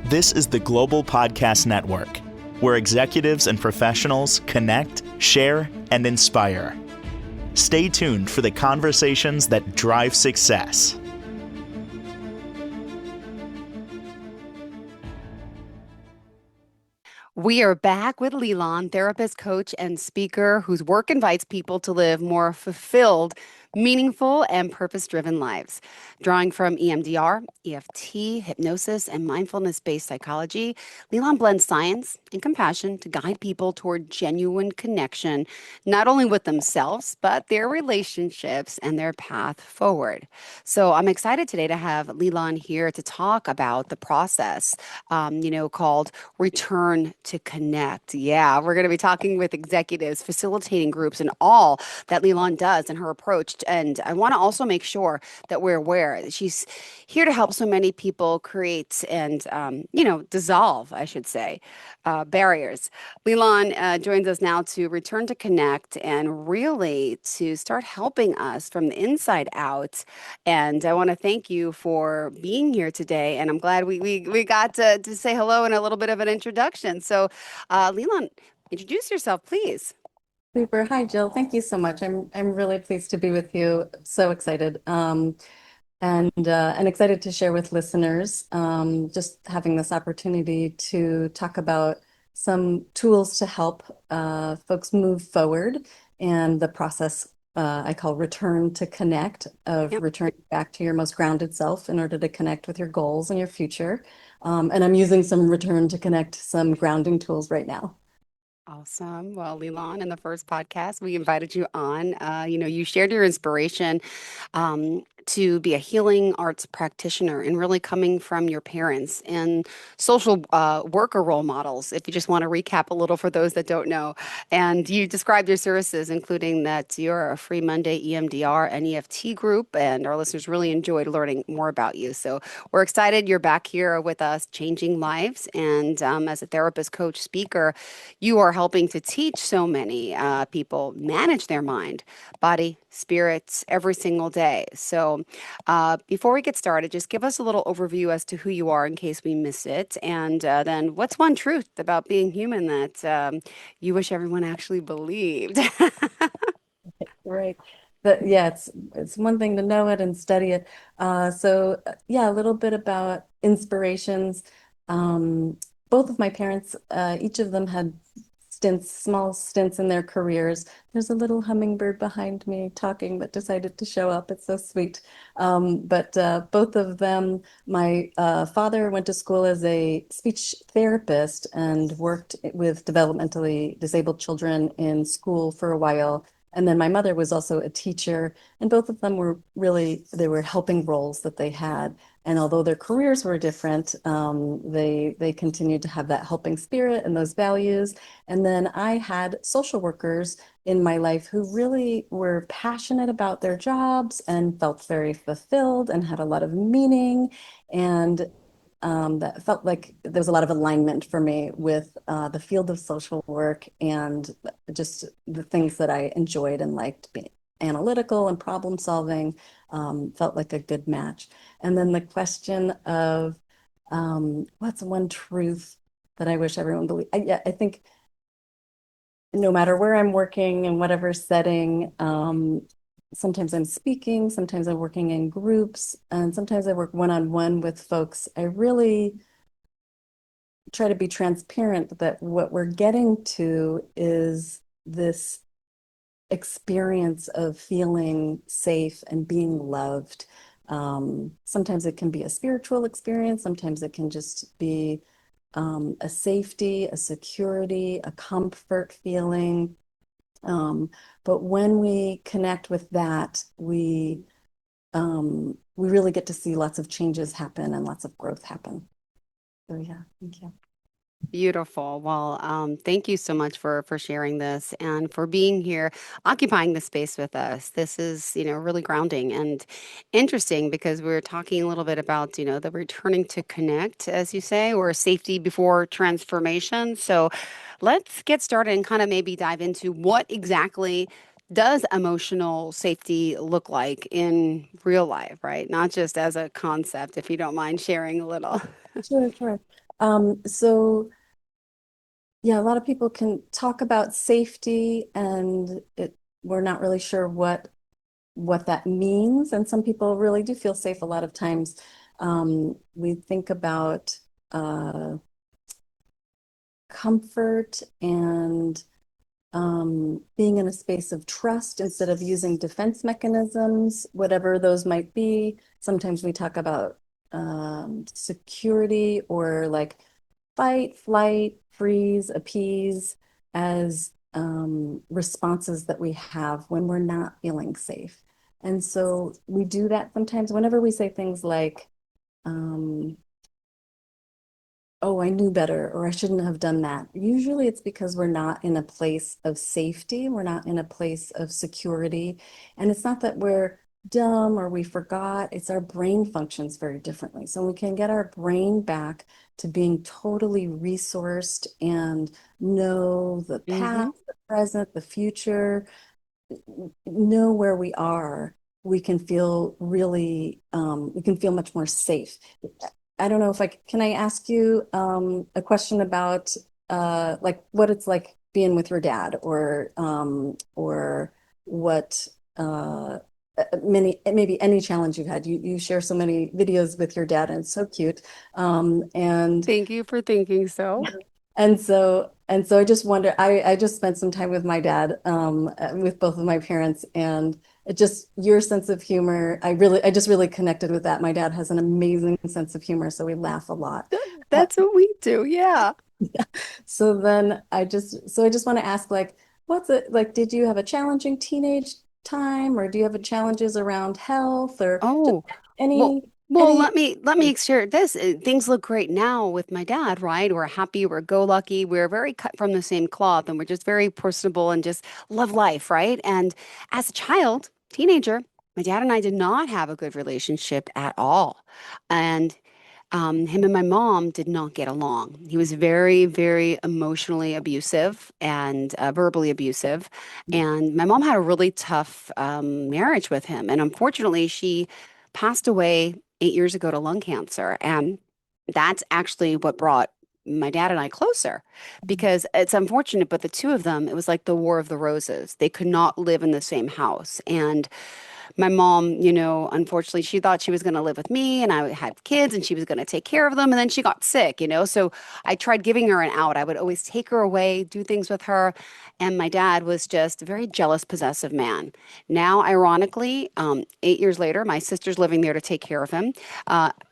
This is the Global Podcast Network, where executives and professionals connect, share, and inspire. Stay tuned for the conversations that drive success. We are back with Leland, therapist, coach, and speaker whose work invites people to live more fulfilled, meaningful, and purpose-driven lives. Drawing from EMDR, EFT, hypnosis, and mindfulness-based psychology, Leland blends science and compassion to guide people toward genuine connection, not only with themselves, but their relationships and their path forward. So I'm excited today to have Leland here to talk about the process, called Return to Connect. Yeah, we're going to be talking with executives, facilitating groups, and all that Leland does and her approach. And I want to also make sure that we're aware that she's here to help so many people create and, dissolve, I should say, barriers. Leland joins us now to return to connect and really to start helping us from the inside out. And I want to thank you for being here today. And I'm glad we got to say hello and a little bit of an introduction. So, Leland, introduce yourself, please. Super. Hi, Jill. Thank you so much. I'm really pleased to be with you. So excited. And excited to share with listeners, just having this opportunity to talk about some tools to help folks move forward and the process I call return to connect, of Yep. returning back to your most grounded self in order to connect with your goals and your future. And I'm using some return to connect, some grounding tools right now. Awesome. Well, Leland, in the first podcast, we invited you on. You shared your inspiration to be a healing arts practitioner and really coming from your parents and social worker role models, if you just want to recap a little for those that don't know. And you described your services, including that you're a free Monday EMDR and EFT group, and our listeners really enjoyed learning more about you. So we're excited you're back here with us, changing lives. And as a therapist, coach, speaker, you are helping to teach so many people manage their mind, body, spirits every single day. So, before we get started, just give us a little overview as to who you are in case we miss it. And then, what's one truth about being human that you wish everyone actually believed? Right. But yeah, it's one thing to know it and study it. Yeah, a little bit about inspirations. Um, Both of my parents, each of them had small stints in their careers. There's a little hummingbird behind me talking that decided to show up. It's so sweet. But both of them, my father went to school as a speech therapist and worked with developmentally disabled children in school for a while. And then my mother was also a teacher, and both of them were really, they were helping roles that they had. And although their careers were different, they continued to have that helping spirit and those values. And then I had social workers in my life who really were passionate about their jobs and felt very fulfilled and had a lot of meaning. And that felt like there was a lot of alignment for me with the field of social work and just the things that I enjoyed and liked, being analytical and problem solving, felt like a good match. And then the question of what's one truth that I wish everyone believed? Yeah, I think no matter where I'm working in whatever setting, sometimes I'm speaking, sometimes I'm working in groups, and sometimes I work one-on-one with folks. I really try to be transparent that what we're getting to is this experience of feeling safe and being loved. Sometimes it can be a spiritual experience, sometimes it can just be a safety, a security, a comfort feeling. But when we connect with that, we really get to see lots of changes happen and lots of growth happen. So yeah, thank you. Beautiful. Well, thank you so much for sharing this and for being here, occupying the space with us. This is, really grounding and interesting because we're talking a little bit about, the returning to connect, as you say, or safety before transformation. So let's get started and kind of maybe dive into what exactly does emotional safety look like in real life, right? Not just as a concept, if you don't mind sharing a little. Sure, sure. So yeah, a lot of people can talk about safety and we're not really sure what that means. And some people really do feel safe a lot of times. We think about comfort and being in a space of trust instead of using defense mechanisms, whatever those might be. Sometimes we talk about security or like fight, flight, freeze, appease as responses that we have when we're not feeling safe. And so we do that sometimes whenever we say things like, um, oh, I knew better, or I shouldn't have done that. Usually it's because we're not in a place of safety. We're not in a place of security. And it's not that we're dumb or we forgot, it's our brain functions very differently. So we can get our brain back to being totally resourced and know the Hmm. past, the present, the future, know where we are, we can feel really, we can feel much more safe. I don't know if can I ask you a question about like what it's like being with your dad or what many maybe any challenge you've had. You share so many videos with your dad and it's so cute. And Thank you for thinking so. and so I just wonder, I just spent some time with my dad, with both of my parents, and it just your sense of humor, I just really connected with that. My dad has an amazing sense of humor, so we laugh a lot. Uh, That's what we do. Yeah. so I just want to ask, like, what's it like? Did you have a challenging teenage time, or do you have a challenges around health, or just Oh, well, any well, any? let me share this. Things look great now with my dad, right? We're happy, we're go lucky, we're very cut from the same cloth, and we're just very personable and just love life, right? And as a child, teenager, my dad and I did not have a good relationship at all. And him and my mom did not get along. He was very, very emotionally abusive and verbally abusive. And my mom had a really tough marriage with him. And unfortunately, she passed away 8 years ago to lung cancer. And that's actually what brought my dad and I closer because it's unfortunate, but the two of them, it was like the War of the Roses. They could not live in the same house. And my mom, unfortunately, she thought she was going to live with me and I had kids and she was going to take care of them. And then she got sick. So I tried giving her an out. I would always take her away, do things with her. And my dad was just a very jealous, possessive man. Now, ironically, 8 years later, my sister's living there to take care of him.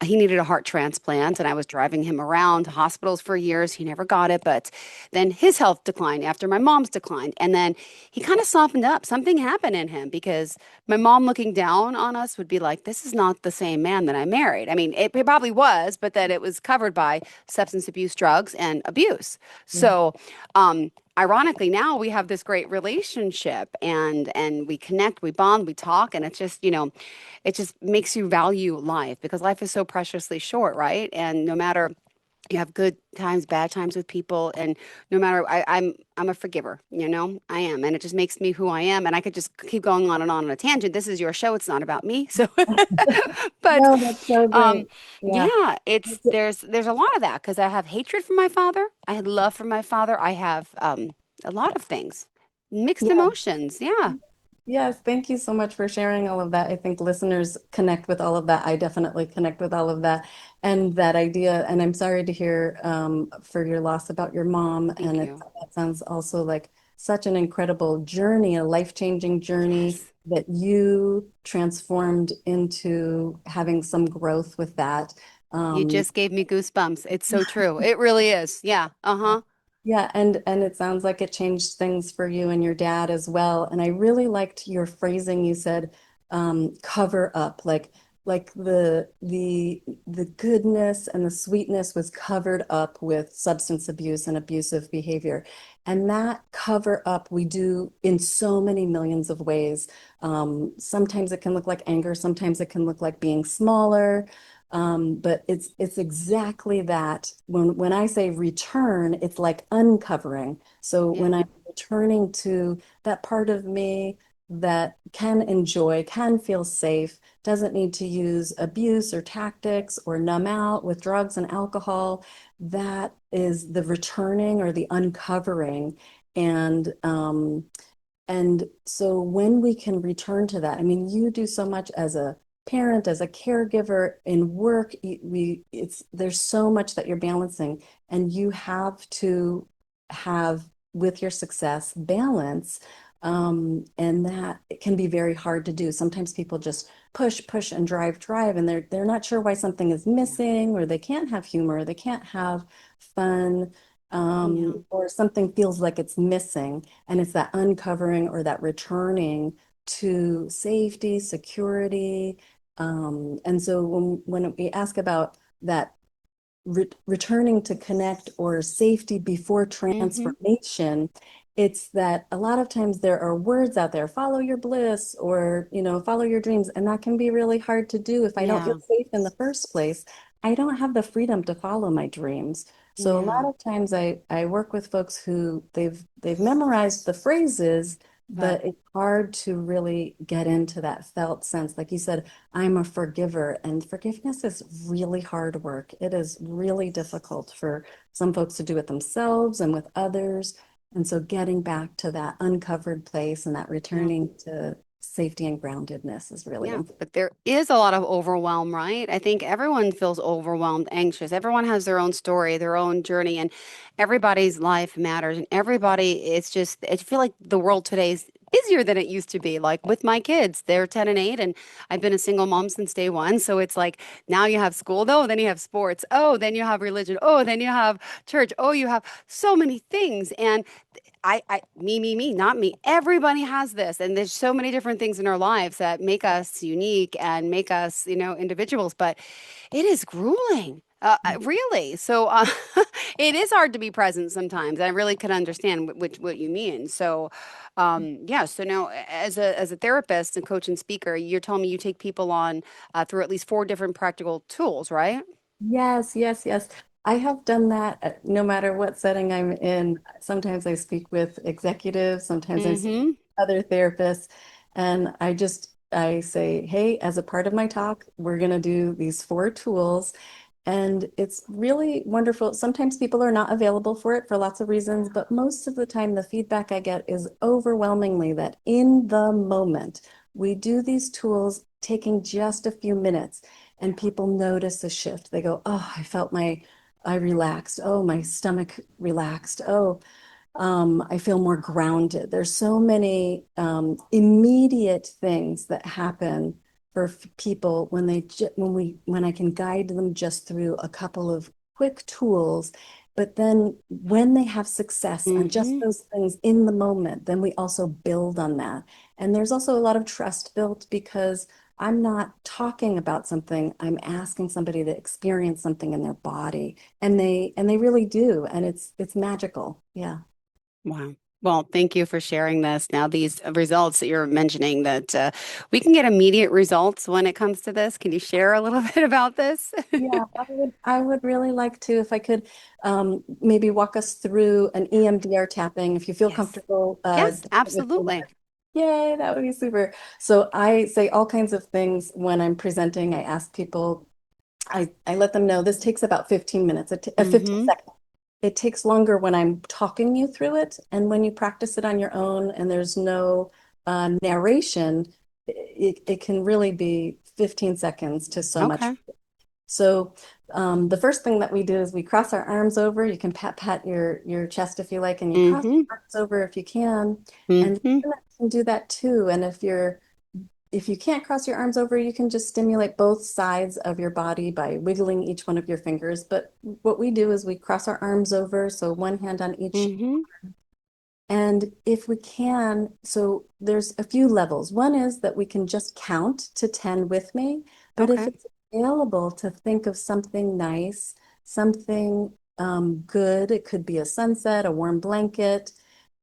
He needed a heart transplant and I was driving him around to hospitals for years. He never got it, but then his health declined after my mom's declined. And then he kind of softened up. Something happened in him because my mom looking down on us would be like, this is not the same man that I married. I mean, it probably was, but that it was covered by substance abuse, drugs, and abuse. Yeah. So, ironically, now we have this great relationship and we connect, we bond, we talk, and it's just, it just makes you value life because life is so preciously short, right? And no matter you have good times, bad times with people, and no matter I'm a forgiver, I am, and it just makes me who I am. And I could just keep going on a tangent. This is your show; it's not about me. So, but No, that's so um, great. Yeah. yeah, it's there's a lot of that because I have hatred for my father, I had love for my father, I have a lot of things, mixed Yeah. emotions. Yeah, Yes, thank you so much for sharing all of that. I think listeners connect with all of that. I definitely connect with all of that and that idea. And I'm sorry to hear for your loss about your mom. And thank you. that sounds also like such an incredible journey, a life-changing journey Yes, that you transformed into having some growth with that. you Um, just gave me goosebumps. It's so true. It really is. Yeah. Uh-huh. Yeah, and it sounds like it changed things for you and your dad as well. And I really liked your phrasing. You said cover up, like the goodness and the sweetness was covered up with substance abuse and abusive behavior. And that cover up we do in so many millions of ways. Sometimes it can look like anger, sometimes it can look like being smaller. But it's exactly that. When I say return, it's like uncovering. So when Yeah. I'm returning to that part of me that can enjoy, can feel safe, doesn't need to use abuse or tactics or numb out with drugs and alcohol. That is the returning or the uncovering. And so when we can return to that, I mean, you do so much as a parent, as a caregiver in work, there's so much that you're balancing, and you have to have with your success balance. And that it can be very hard to do. Sometimes people just push, push and drive, and they're not sure why something is missing, or they can't have humor, or they can't have fun, Yeah. or something feels like it's missing. And it's that uncovering or that returning to safety, security. And so when we ask about that returning to connect or safety before Mm-hmm. transformation, it's that a lot of times there are words out there, follow your bliss, or, follow your dreams. And that can be really hard to do. If I don't Yeah. feel safe in the first place, I don't have the freedom to follow my dreams. So a lot Yeah. of times I work with folks who they've memorized the phrases, But but it's hard to really get into that felt sense. Like you said, I'm a forgiver, and forgiveness is really hard work. It is really difficult for some folks to do it themselves and with others. And so getting back to that uncovered place and that yeah. returning to safety and groundedness is really Yeah, important. but there is a lot of overwhelm, right? I think everyone feels overwhelmed, anxious. Everyone has their own story, their own journey, and everybody's life matters. And everybody, it's just, I feel like the world today is busier than it used to be. Like with my kids, they're 10 and 8, and I've been a single mom since day one. So it's like now you have school, oh, then you have sports, oh, then you have religion, oh, then you have church, oh, you have so many things. And me, not me. Everybody has this, and there's so many different things in our lives that make us unique and make us, individuals. But it is grueling, really. So it is hard to be present sometimes. I really can understand which what you mean. So, yeah. So now, as a therapist and coach and speaker, you're telling me you take people on through at least 4 different practical tools, right? Yes, yes, yes. I have done that no matter what setting I'm in. Sometimes I speak with executives, sometimes I speak with Mm-hmm. other therapists, and I say, hey, as a part of my talk, we're going to do these 4 tools. And it's really wonderful. Sometimes people are not available for it for lots of reasons, but most of the time, the feedback I get is overwhelmingly that in the moment, we do these tools taking just a few minutes, and people notice a shift. They go, oh, I relaxed. Oh, my stomach relaxed. Oh, I feel more grounded. There's so many immediate things that happen for people when when I can guide them just through a couple of quick tools. But then when they have success on just Mm-hmm. those things in the moment, then we also build on that. And there's also a lot of trust built because I'm not talking about something. I'm asking somebody to experience something in their body, and they really do, and it's magical. Yeah. Wow. Well, thank you for sharing this. Now, these results that you're mentioning that we can get immediate results when it comes to this. Can you share a little bit about this? Yeah, I would really like to, if I could, maybe walk us through an EMDR tapping, if you feel Yes. comfortable Yes, doing it with me. absolutely. Yay, that would be super. So I say all kinds of things when I'm presenting. I ask people, I let them know this takes about 15 minutes, 15 Mm-hmm. seconds. It takes longer when I'm talking you through it, and when you practice it on your own and there's no narration, it can really be 15 seconds to so much. Okay. So the first thing that we do is we cross our arms over. You can pat your chest if you like, and you cross Mm-hmm. your arms over if you can. And Mm-hmm. you can do that too. And if you can't cross your arms over, you can just stimulate both sides of your body by wiggling each one of your fingers. But what we do is we cross our arms over, so one hand on each. Mm-hmm. And if we can, so there's a few levels. One is that we can just count to 10 with me, but if Okay. it's available to think of something nice, something good, it could be a sunset, a warm blanket.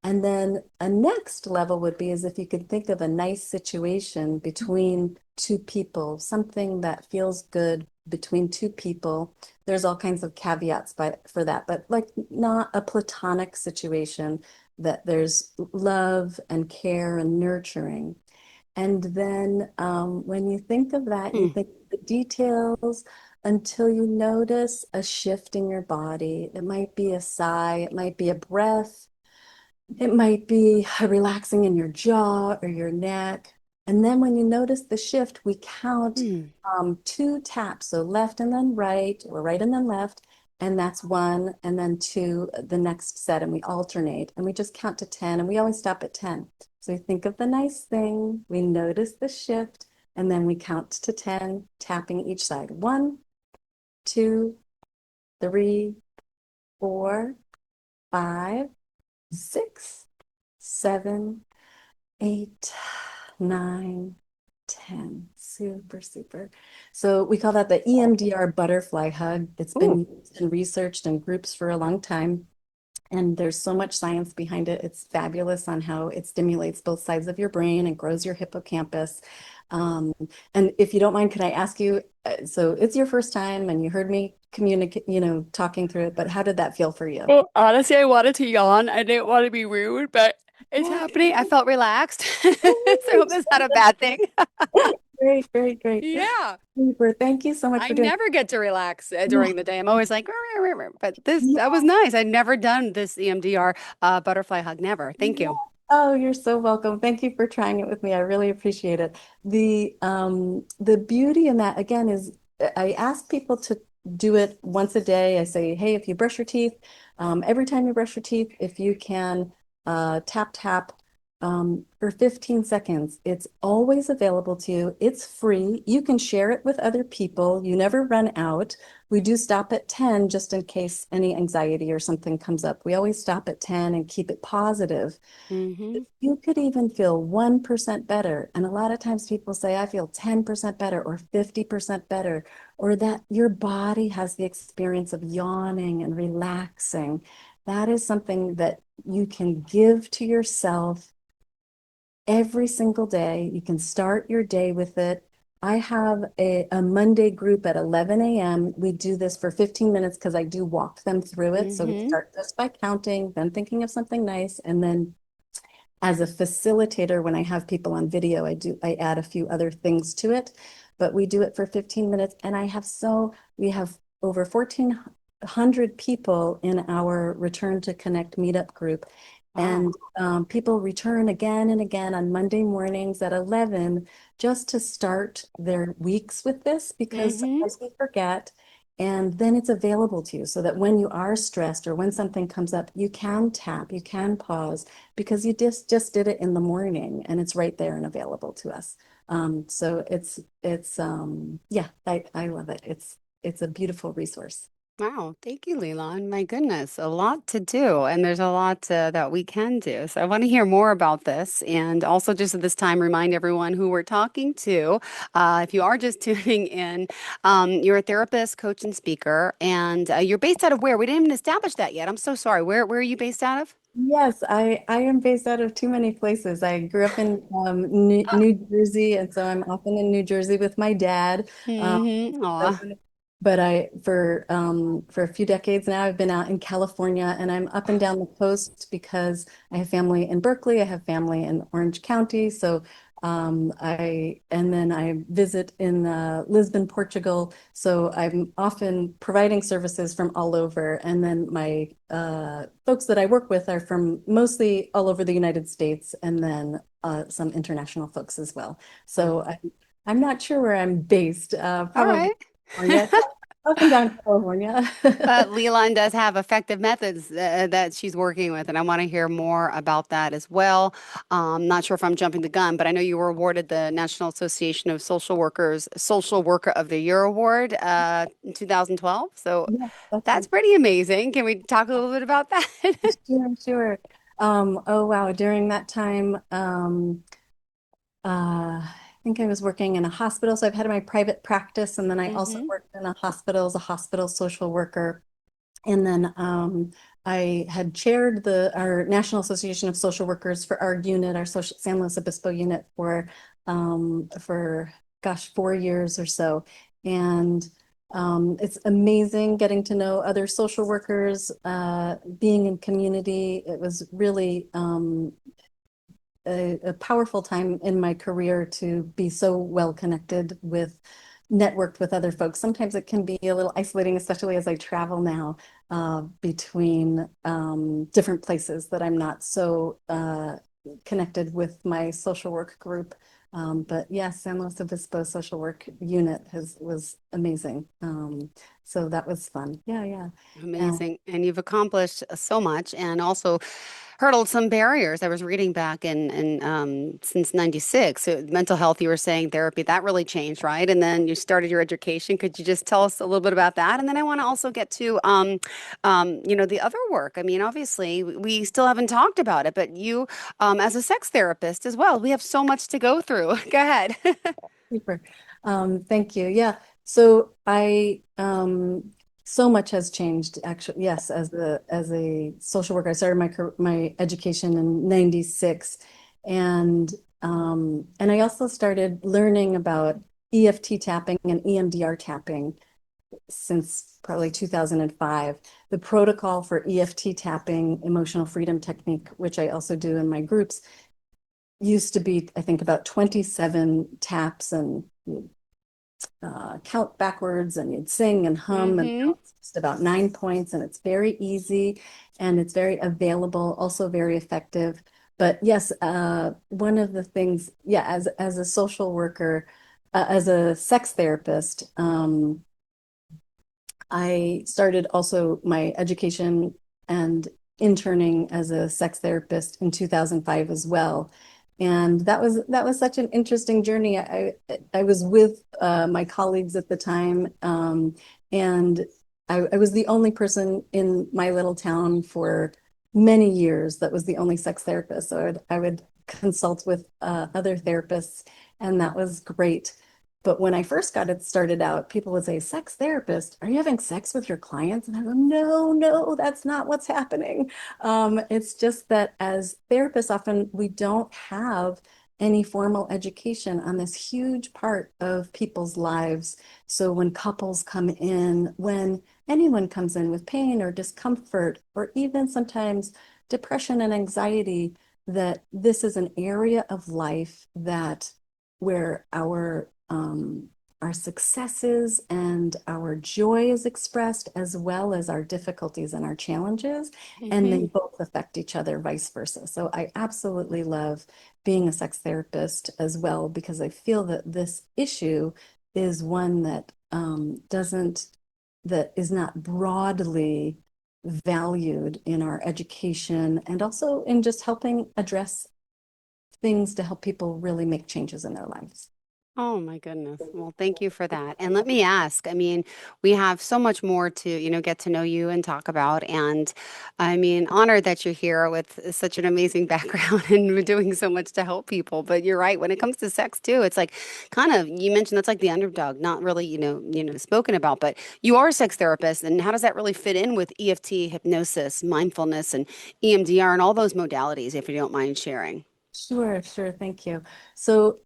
And then a next level would be as if you could think of a nice situation between 2 people, something that feels good between 2 people. There's all kinds of caveats for that, but like not a platonic situation, that there's love and care and nurturing. And then when you think of that, you Mm. think of the details until you notice a shift in your body. It might be a sigh, it might be a breath, it might be relaxing in your jaw or your neck. And then when you notice the shift, we count Mm. two taps. So left and then right, or right and then left. And that's one, and then two, the next set, and we alternate. And we just count to 10, and we always stop at 10. So we think of the nice thing, we notice the shift, and then we count to 10, tapping each side. 1, 2, 3, 4, 5, 6, 7, 8, 9, 10. Super, super. So we call that the EMDR butterfly hug. It's been Ooh. used and researched in groups for a long time. And there's so much science behind it. It's fabulous on how it stimulates both sides of your brain and grows your hippocampus. Um, and if you don't mind, can I ask you, so it's your first time and you heard me communicate, talking through it, but how did that feel for you? Well, honestly, I wanted to yawn. I didn't want to be rude, but it's Yeah. happening. I felt relaxed. So I hope that's not a bad thing. Great, great, great. Yeah. Super. Thank you so much I for doing never get to relax it. during the day. I'm always like, "Rah, rah, rah, rah." But that Yeah. was nice. I'd never done this EMDR butterfly hug. Never. Thank Yeah. you. Oh, you're so welcome. Thank you for trying it with me. I really appreciate it. The beauty in that again is I ask people to do it once a day. I say, hey, if you brush your teeth, every time you brush your teeth, if you can tap tap for 15 seconds. It's always available to you. It's free. You can share it with other people. You never run out. We do stop at 10 just in case any anxiety or something comes up. We always stop at 10 and keep it positive. Hmm. You could even feel 1% better. And a lot of times people say, I feel 10% better or 50% better, or that your body has the experience of yawning and relaxing. That is something that you can give to yourself every single day. You can start your day with it. I have a Monday group at 11 a.m. We do this for 15 minutes because I do walk them through it. So we Hmm. start just by counting, then thinking of something nice, and then as a facilitator, when I have people on video, I add a few other things to it, but we do it for 15 minutes. And we have over 1,400 people in our Return to Connect meetup group. Wow. And people return again and again on Monday mornings at 11 just to start their weeks with this because Hmm. sometimes we forget. And then it's available to you so that when you are stressed or when something comes up, you can tap, you can pause because you just did it in the morning and it's right there and available to us. So it's yeah, I love it. It's a beautiful resource. Wow, thank you, Leland. My goodness, a lot to do, and there's a lot that we can do. So I want to hear more about this, and also just at this time, remind everyone who we're talking to. If you are just tuning in, you're a therapist, coach, and speaker, and you're based out of where? We didn't even establish that yet. I'm so sorry. Where are you based out of? Yes, I am based out of too many places. I grew up in New Jersey, and so I'm often in New Jersey with my dad. Um, Mm-hmm. so- Aw. but for a few decades now, I've been out in California, and I'm up and down the coast because I have family in Berkeley, I have family in Orange County. So and then I visit in Lisbon, Portugal. So I'm often providing services from all over. And then my folks that I work with are from mostly all over the United States and then some international folks as well. Oh, So I'm not sure where I'm based, all probably right. California, up and down California. But Leland does have effective methods that she's working with, and I want to hear more about that as well. Not sure if I'm jumping the gun, but I know you were awarded the National Association of Social Workers Social Worker of the Year Award in 2012. So Yeah, that's that's right. pretty amazing. Can we talk a little bit about that? Sure, sure. Oh wow, during that time, I think I was working in a hospital. So I've had my private practice, and then I also Hmm. worked in a hospital as a hospital social worker. And then I had chaired our National Association of Social Workers for our unit, our social San Luis Obispo unit for gosh, 4 years or so. And It's amazing getting to know other social workers, being in community. It was really a powerful time in my career to be so well connected with, networked with other folks. Sometimes it can be a little isolating, especially as I travel now between different places that I'm not so connected with my social work group. But yes, San Luis Obispo social work unit was amazing. So that was fun. Yeah, yeah. Amazing. And you've accomplished so much and also hurdled some barriers. I was reading back in since 96, so mental health, you were saying therapy, that really changed, right? And then you started your education. Could you just tell us a little bit about that? And then I want to also get to, the other work. I mean, obviously, we still haven't talked about it, but you, as a sex therapist as well, we have so much to go through. Go ahead. Super. Thank you. Yeah. So so much has changed actually. Yes, as a social worker, I started my education in 96 and I also started learning about EFT tapping and EMDR tapping since probably 2005. The protocol for EFT tapping, emotional freedom technique, which I also do in my groups, used to be, I think, about 27 taps and count backwards and you'd sing and hum, and Mm-hmm. now it's just about 9 points, and it's very easy and it's very available, also very effective. But yes, one of the things, yeah, as a social worker, as a sex therapist, I started also my education and interning as a sex therapist in 2005 as well. And that was such an interesting journey. I was with my colleagues at the time, and I was the only person in my little town for many years that was the only sex therapist. So I would consult with other therapists, and that was great. But when I first got it started out, people would say, sex therapist, are you having sex with your clients? And I go, no, no, that's not what's happening. It's just that as therapists, often we don't have any formal education on this huge part of people's lives. So when couples come in, when anyone comes in with pain or discomfort, or even sometimes depression and anxiety, that this is an area of life that where our successes and our joy is expressed, as well as our difficulties and our challenges, and they Mm-hmm. both affect each other, vice versa. So I absolutely love being a sex therapist as well, because I feel that this issue is one that that is not broadly valued in our education, and also in just helping address things to help people really make changes in their lives. Oh my goodness. Well, thank you for that. And let me ask, I mean, we have so much more to, get to know you and talk about. And I mean, honored that you're here with such an amazing background and doing so much to help people. But you're right, when it comes to sex too, it's like kind of, you mentioned that's like the underdog, not really, spoken about, but you are a sex therapist. And how does that really fit in with EFT, hypnosis, mindfulness, and EMDR and all those modalities, if you don't mind sharing? Sure, sure. Thank you. So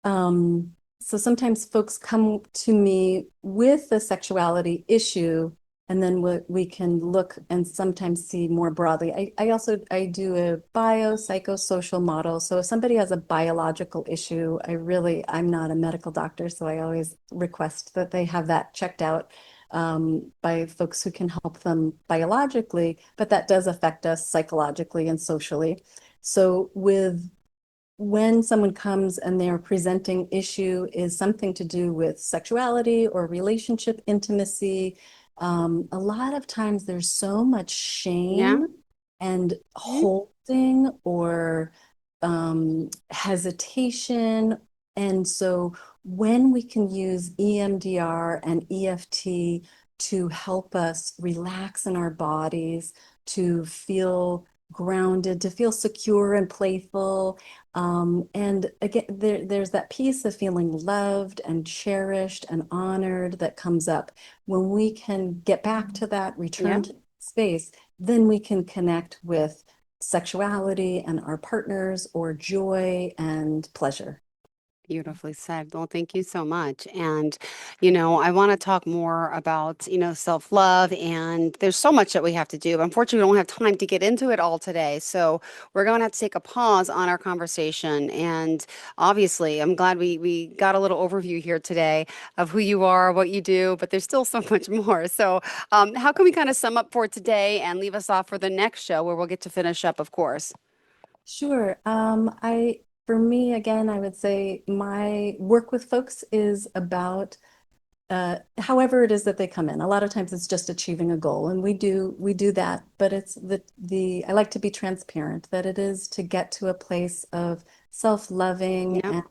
so sometimes folks come to me with a sexuality issue, and then we can look and sometimes see more broadly. I do a biopsychosocial model. So if somebody has a biological issue, I'm not a medical doctor, so I always request that they have that checked out by folks who can help them biologically, but that does affect us psychologically and socially. So with when someone comes and their presenting issue is something to do with sexuality or relationship intimacy, a lot of times there's so much Yeah. shame and Mhm. holding or hesitation. And so when we can use EMDR and EFT to help us relax in our bodies, to feel grounded, to feel secure and playful, and again, there's that piece of feeling loved and cherished and honored that comes up. When we can get back to that, Yeah. return to space, then we can connect with sexuality and our partners, or joy and pleasure. Beautifully said. Well, thank you so much. And, I want to talk more about, self-love, and there's so much that we have to do. But unfortunately, we don't have time to get into it all today. So we're going to have to take a pause on our conversation. And obviously, I'm glad we got a little overview here today of who you are, what you do, but there's still so much more. So how can we kind of sum up for today and leave us off for the next show where we'll get to finish up, of course? Sure. For me, again, I would say my work with folks is about however it is that they come in. A lot of times it's just achieving a goal, and we do that, but it's the I like to be transparent that it is to get to a place of self-loving Yep. and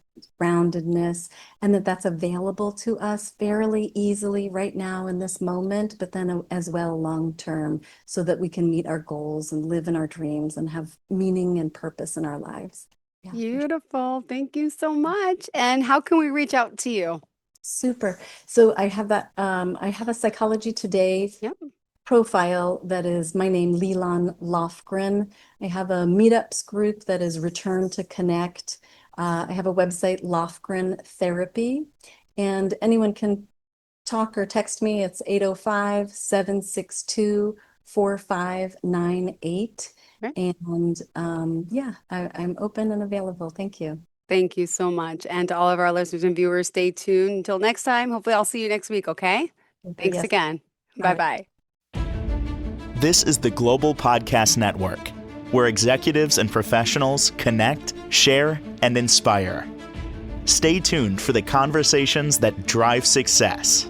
groundedness, and that's available to us fairly easily right now in this moment, but then as well long term, so that we can meet our goals and live in our dreams and have meaning and purpose in our lives. Yeah, for sure. Beautiful. Thank you so much. And how can we reach out to you? Super. So I have a Psychology Today Yep. profile that is my name, Leland Lofgren. I have a meetups group that is Return to Connect. I have a website, Lofgren Therapy, and anyone can talk or text me. It's 805-762-4598. Right. And yeah, I'm open and available. Thank you. Thank you so much. And to all of our listeners and viewers, stay tuned. Until next time, hopefully I'll see you next week, okay? Thanks Yes. again. All right. Bye-bye. This is the Global Podcast Network, where executives and professionals connect, share, and inspire. Stay tuned for the conversations that drive success.